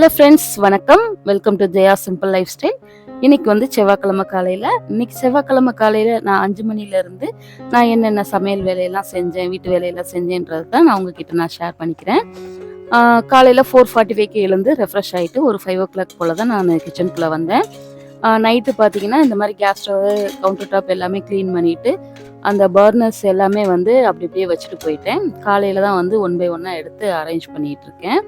Hello friends, வணக்கம். Welcome to Jaya simple life style. இன்னைக்கு வந்து செவ்வாய்க்கிழமை காலையில் நான் 5 மணிலேருந்து நான் என்னென்ன சமையல் வேலையெல்லாம் செஞ்சேன், வீட்டு வேலையெல்லாம் செஞ்சேன்றது தான் நான் உங்ககிட்ட ஷேர் பண்ணிக்கிறேன். காலையில் 4:45க்கு எழுந்து ரெஃப்ரெஷ் ஆகிட்டு ஒரு 5 o'clock போல் தான் நான் கிச்சனுக்குள்ளே வந்தேன். நைட்டு பார்த்தீங்கன்னா இந்த மாதிரி கேஸ் ஸ்டவ், கவுண்டர் டாப் எல்லாமே க்ளீன் பண்ணிவிட்டு அந்த பர்னர்ஸ் எல்லாமே வந்து அப்படி அப்படியே வச்சுட்டு போயிட்டேன். காலையில் தான் வந்து ஒன் பை ஒன்னாக எடுத்து அரேஞ்ச் பண்ணிகிட்டு இருக்கேன்.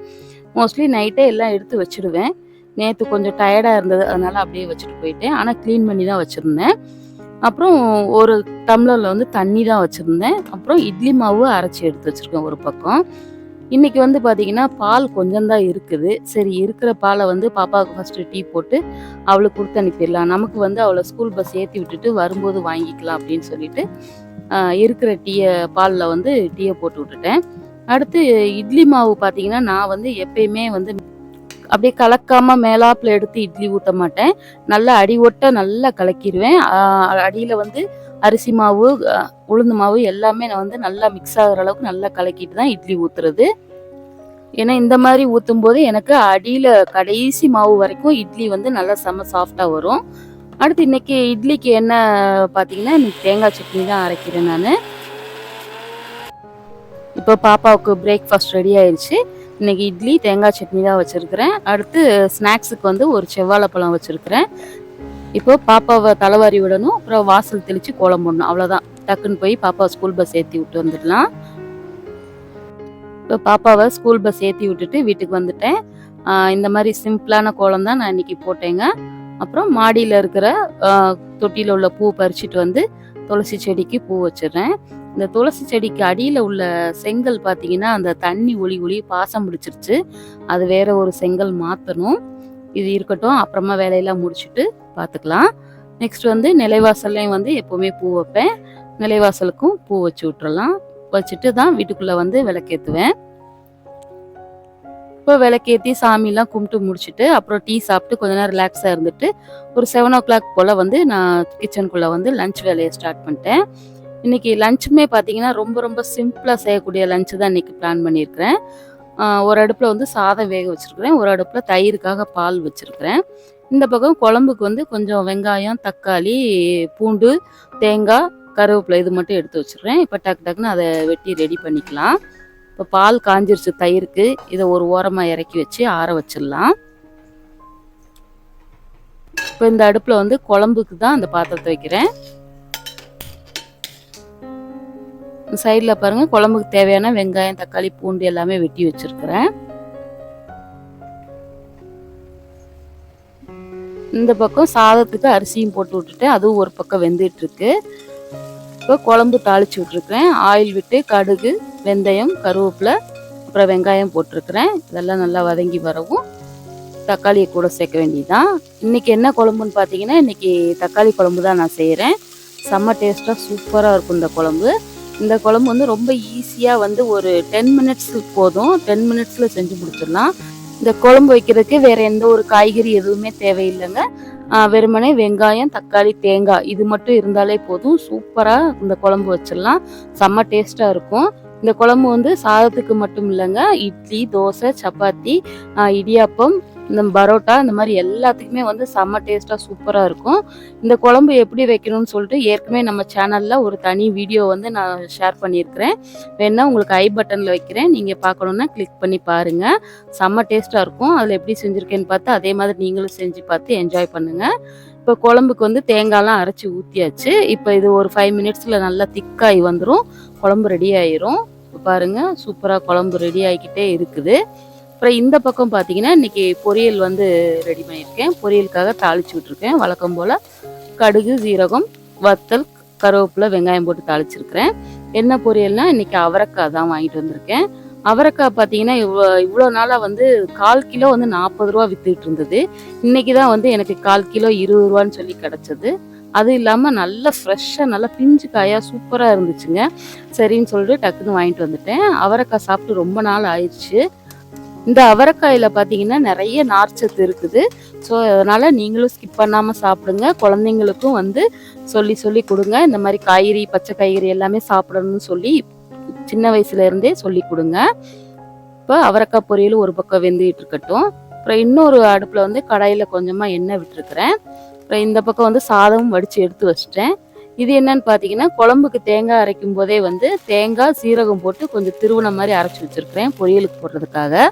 மோஸ்ட்லி நைட்டே எல்லாம் எடுத்து வச்சுடுவேன். நேற்று கொஞ்சம் டயர்டாக இருந்தது, அதனால் அப்படியே வச்சுட்டு போயிட்டேன். ஆனால் க்ளீன் பண்ணி தான் வச்சுருந்தேன். அப்புறம் ஒரு டம்ளரில் வந்து தண்ணி தான் வச்சுருந்தேன். அப்புறம் இட்லி மாவு அரைச்சி எடுத்து வச்சுருக்கேன் ஒரு பக்கம். இன்றைக்கி வந்து பார்த்திங்கன்னா பால் கொஞ்சம் தான் இருக்குது. சரி, இருக்கிற பாலை வந்து பாப்பாவுக்கு ஃபஸ்ட்டு டீ போட்டு அவளுக்கு கொடுத்து அனுப்பிடலாம். நமக்கு வந்து அவளை ஸ்கூல் பஸ் ஏற்றி விட்டுட்டு வரும்போது வாங்கிக்கலாம் அப்படின்னு சொல்லிட்டு இருக்கிற பாலில் வந்து டீயை போட்டு விட்டுட்டேன். அடுத்து இட்லி மாவு பார்த்தீங்கன்னா நான் வந்து எப்பயுமே வந்து அப்படியே கலக்காமல் மேலாப்பில் எடுத்து இட்லி ஊற்ற மாட்டேன். நல்லா அடி ஒட்ட நல்லா கலக்கிடுவேன். அடியில் வந்து அரிசி மாவு, உளுந்து மாவு எல்லாமே நான் வந்து நல்லா மிக்ஸ் ஆகிற அளவுக்கு நல்லா கலக்கிட்டு தான் இட்லி ஊற்றுறது. ஏன்னா இந்த மாதிரி ஊற்றும் போது எனக்கு அடியில் கடைசி மாவு வரைக்கும் இட்லி வந்து நல்லா செம்ம சாஃப்டாக வரும். அடுத்து இன்றைக்கி இட்லிக்கு என்ன பார்த்தீங்கன்னா, இன்றைக்கி தேங்காய் சட்னி தான் அரைக்கிறேன் நான். இப்போ பாப்பாவுக்கு பிரேக்ஃபாஸ்ட் ரெடி ஆயிடுச்சு. இன்றைக்கி இட்லி தேங்காய் சட்னி தான் வச்சுருக்கிறேன். அடுத்து ஸ்நாக்ஸுக்கு வந்து ஒரு செவ்வாழைப்பழம் வச்சுருக்கிறேன். இப்போ பாப்பாவை தலைவாரி விடணும், அப்புறம் வாசல் தெளித்து கோலம் போடணும். அவ்வளோதான். டக்குன்னு போய் பாப்பாவை ஸ்கூல் பஸ் ஏற்றி விட்டு வந்துடலாம். இப்போ பாப்பாவை ஸ்கூல் பஸ் ஏற்றி விட்டுட்டு வீட்டுக்கு வந்துட்டேன். இந்த மாதிரி சிம்பிளான கோலம் தான் நான் இன்றைக்கி போட்டேங்க. அப்புறம் மாடியில் இருக்கிற தொட்டியில் உள்ள பூ பறிச்சுட்டு வந்து துளசி செடிக்கு பூ வச்சிடுறேன். இந்த துளசி செடிக்கு அடியில் உள்ள செங்கல் பார்த்தீங்கன்னா அந்த தண்ணி ஒளி பாசம் பிடிச்சிருச்சு. அது வேற ஒரு செங்கல் மாற்றணும். இது இருக்கட்டும், அப்புறமா வேலையெல்லாம் முடிச்சுட்டு பார்த்துக்கலாம். நெக்ஸ்ட் வந்து நிலைவாசல்லையும் வந்து எப்போவுமே பூ வைப்பேன். நிலைவாசலுக்கும் பூ வச்சு விட்டுறலாம். வச்சுட்டு தான் வீட்டுக்குள்ளே வந்து விளக்கேற்றுவேன். இப்போ விளக்கேற்றி சாமியெல்லாம் கும்பிட்டு முடிச்சுட்டு அப்புறம் டீ சாப்பிட்டு கொஞ்ச நேரம் ரிலாக்ஸாக இருந்துட்டு ஒரு 7 o'clock போல் வந்து நான் கிச்சனுக்குள்ளே வந்து லஞ்ச் வேலையை ஸ்டார்ட் பண்ணிட்டேன். இன்றைக்கி லஞ்சுமே பார்த்தீங்கன்னா ரொம்ப ரொம்ப சிம்பிளாக செய்யக்கூடிய லஞ்சு தான் இன்றைக்கி பிளான் பண்ணியிருக்கிறேன். ஒரு அடுப்பில் வந்து சாதம் வேக வச்சுருக்கிறேன், ஒரு அடுப்பில் தயிருக்காக பால் வச்சுருக்கிறேன். இந்த பக்கம் குழம்புக்கு வந்து கொஞ்சம் வெங்காயம், தக்காளி, பூண்டு, தேங்காய், கருவேப்பிலை இது மட்டும் எடுத்து வச்சுருக்கிறேன். இப்போ டக்குன்னு அதை வெட்டி ரெடி பண்ணிக்கலாம். இப்போ பால் காஞ்சிருச்சு தயிருக்கு. இதை ஒரு ஓரமாக இறக்கி வச்சு ஆற வச்சிடலாம். இப்போ இந்த அடுப்பில் வந்து குழம்புக்கு தான் அந்த பாத்திரத்தை வைக்கிறேன். சைடில் பாருங்கள், குழம்புக்கு தேவையான வெங்காயம், தக்காளி, பூண்டு எல்லாமே வெட்டி வச்சுருக்கிறேன். இந்த பக்கம் சாதத்துக்கு அரிசியும் போட்டு விட்டுட்டேன். அதுவும் ஒரு பக்கம் வெந்துட்டுருக்கு. இப்போ குழம்பு தாளித்து விட்டுருக்குறேன். ஆயில் விட்டு கடுகு, வெந்தயம், கருவேப்பிலை, அப்புறம் வெங்காயம் போட்டிருக்கிறேன். இதெல்லாம் நல்லா வதங்கி வரவும் தக்காளியை கூட சேர்க்க வேண்டியதுதான். இன்றைக்கி என்ன குழம்புன்னு பார்த்தீங்கன்னா, இன்றைக்கி தக்காளி குழம்பு தான் நான் செய்கிறேன். செம்ம டேஸ்ட்டாக சூப்பராக இருக்கும் இந்த குழம்பு. இந்த குழம்பு வந்து ரொம்ப ஈஸியாக வந்து ஒரு 10 minutes போதும். 10 minutesல செஞ்சு முடிச்சிடலாம். இந்த குழம்பு வைக்கிறதுக்கு வேறு எந்த ஒரு காய்கறி எதுவுமே தேவையில்லைங்க. வெறுமனே வெங்காயம், தக்காளி, தேங்காய் இது மட்டும் இருந்தாலே போதும். சூப்பராக இந்த குழம்பு வச்சிடலாம். செம்ம டேஸ்ட்டாக இருக்கும். இந்த குழம்பு வந்து சாதத்துக்கு மட்டும் இல்லைங்க, இட்லி, தோசை, சப்பாத்தி, இடியாப்பம், இந்த பரோட்டா இந்த மாதிரி எல்லாத்துக்குமே வந்து செம்ம டேஸ்ட்டாக சூப்பராக இருக்கும். இந்த குழம்பு எப்படி வைக்கணும்னு சொல்லிட்டு ஏற்கனவே நம்ம சேனலில் ஒரு தனி வீடியோ வந்து நான் ஷேர் பண்ணியிருக்கிறேன். வேணா உங்களுக்கு ஐ பட்டனில் வைக்கிறேன், நீங்கள் பார்க்கணுன்னா கிளிக் பண்ணி பாருங்கள். செம்ம டேஸ்ட்டாக இருக்கும். அதில் எப்படி செஞ்சுருக்கேன்னு பார்த்து அதே மாதிரி நீங்களும் செஞ்சு பார்த்து என்ஜாய் பண்ணுங்கள். இப்போ குழம்புக்கு வந்து தேங்காய்லாம் அரைச்சி ஊற்றியாச்சு. இப்போ இது ஒரு 5 minutesல நல்லா திக்காகி வந்துடும். குழம்பு ரெடி ஆயிரும். பாருங்கள், சூப்பராக குழம்பு ரெடி ஆகிக்கிட்டே இருக்குது. அப்புறம் இந்த பக்கம் பார்த்தீங்கன்னா இன்றைக்கி பொரியல் வந்து ரெடி பண்ணியிருக்கேன். பொரியலுக்காக தாளித்து விட்ருக்கேன். வழக்கம் போல் கடுகு, சீரகம், வத்தல், கருவேப்பிலை, வெங்காயம் போட்டு தாளிச்சிருக்கிறேன். என்ன பொரியல்னால் இன்றைக்கி அவரைக்காய் தான் வாங்கிட்டு வந்திருக்கேன். அவரைக்காய் பார்த்தீங்கன்னா இவ்வளோ நாளாக வந்து 1/4 கிலோ வந்து 40 ரூபா விற்றுக்கிட்டு இருந்தது. இன்றைக்கி தான் வந்து எனக்கு 1/4 கிலோ 20 ரூபான்னு சொல்லி கிடச்சிது. அது இல்லாமல் நல்லா ஃப்ரெஷ்ஷாக நல்லா பிஞ்சு காயாக சூப்பராக இருந்துச்சுங்க. சரின்னு சொல்லிட்டு டக்குன்னு வாங்கிட்டு வந்துட்டேன். அவரைக்காய் சாப்பிட்டு ரொம்ப நாள் ஆயிடுச்சு. இந்த அவரைக்காயில் பார்த்தீங்கன்னா நிறைய நார்ச்சத்து இருக்குது. ஸோ அதனால் நீங்களும் ஸ்கிப் பண்ணாமல் சாப்பிடுங்க. குழந்தைங்களுக்கும் வந்து சொல்லி கொடுங்க. இந்த மாதிரி காய்கறி, பச்சை காய்கறி எல்லாமே சாப்பிடணும்னு சொல்லி சின்ன வயசுலேருந்தே சொல்லி கொடுங்க. இப்போ அவரைக்காய் பொரியல் ஒரு பக்கம் வெந்துகிட்டு இருக்கட்டும். அப்புறம் இன்னொரு அடுப்பில் வந்து கடாயில் கொஞ்சமாக எண்ணெய் விட்டுருக்குறேன். அப்புறம் இந்த பக்கம் வந்து சாதமும் வடித்து எடுத்து வச்சிட்டேன். இது என்னன்னு பார்த்தீங்கன்னா, குழம்புக்கு தேங்காய் அரைக்கும் போதே வந்து தேங்காய், சீரகம் போட்டு கொஞ்சம் திருவுன மாதிரி அரைச்சி வச்சுருக்கிறேன் பொரியலுக்கு போடுறதுக்காக.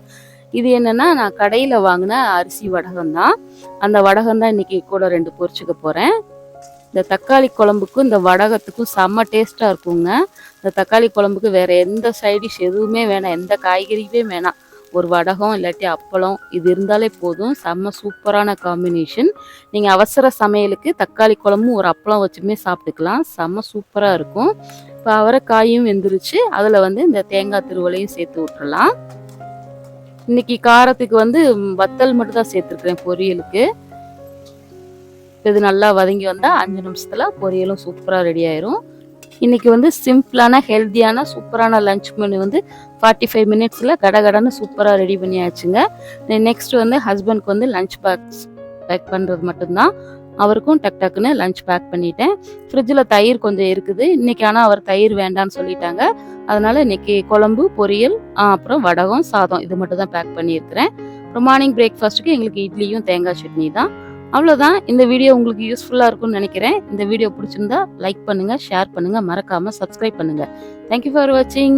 இது என்னென்னா, நான் கடையில் வாங்கின அரிசி வடகம் தான். அந்த வடகம் தான் இன்றைக்கி கூட 2 பொரிச்சுக்க போகிறேன். இந்த தக்காளி குழம்புக்கும் இந்த வடகத்துக்கும் செம்ம டேஸ்ட்டாக இருக்குங்க. இந்த தக்காளி குழம்புக்கு வேறு எந்த சைடிஷ் எதுவுமே வேணாம், எந்த காய்கறியுமே வேணாம். ஒரு வடகம் இல்லாட்டி அப்பளம் இது இருந்தாலே போதும். செம்ம சூப்பரான காம்பினேஷன். நீங்கள் அவசர சமையலுக்கு தக்காளி குழம்பும் ஒரு அப்பளம் வச்சுமே சாப்பிட்டுக்கலாம். செம்ம சூப்பராக இருக்கும். இப்போ அவரைக்காயும் வெந்துருச்சு. அதில் வந்து இந்த தேங்காய் திருவலையும் சேர்த்து விட்டுறலாம். இன்றைக்கி காரத்துக்கு வந்து வத்தல் மட்டும் தான் சேர்த்துருக்குறேன் பொரியலுக்கு. இது நல்லா வதங்கி வந்தால் 5 நிமிஷத்தில் பொரியலும் சூப்பராக ரெடி ஆயிரும். இன்றைக்கி வந்து சிம்பிளான ஹெல்த்தியான சூப்பரான லஞ்ச் மெனு வந்து 45 மினிட்ஸில் கடகடன்னு சூப்பராக ரெடி பண்ணியாச்சுங்க. நெக்ஸ்ட் வந்து ஹஸ்பண்ட்க்கு வந்து லஞ்ச் பாக்ஸ் பேக் பண்ணுறது மட்டும்தான். அவருக்கும் டக்குன்னு லஞ்ச் பேக் பண்ணிட்டேன். ஃப்ரிட்ஜில் தயிர் கொஞ்சம் இருக்குது. இன்றைக்கி ஆனால் அவர் தயிர் வேண்டான்னு சொல்லிட்டாங்க. அதனால் இன்றைக்கி குழம்பு, பொரியல், அப்புறம் வடகம், சாதம் இது மட்டும் தான் பேக் பண்ணியிருக்கிறேன். அப்புறம் மார்னிங் பிரேக்ஃபாஸ்ட்டுக்கு எங்களுக்கு இட்லியும் தேங்காய் சட்னி தான். அவ்வளோதான். இந்த வீடியோ உங்களுக்கு யூஸ்ஃபுல்லாக இருக்கும்னு நினைக்கிறேன். இந்த வீடியோ பிடிச்சிருந்தா லைக் பண்ணுங்கள், ஷேர் பண்ணுங்கள், மறக்காமல் சப்ஸ்கிரைப் பண்ணுங்கள். தேங்க்யூ ஃபார் வாட்சிங்.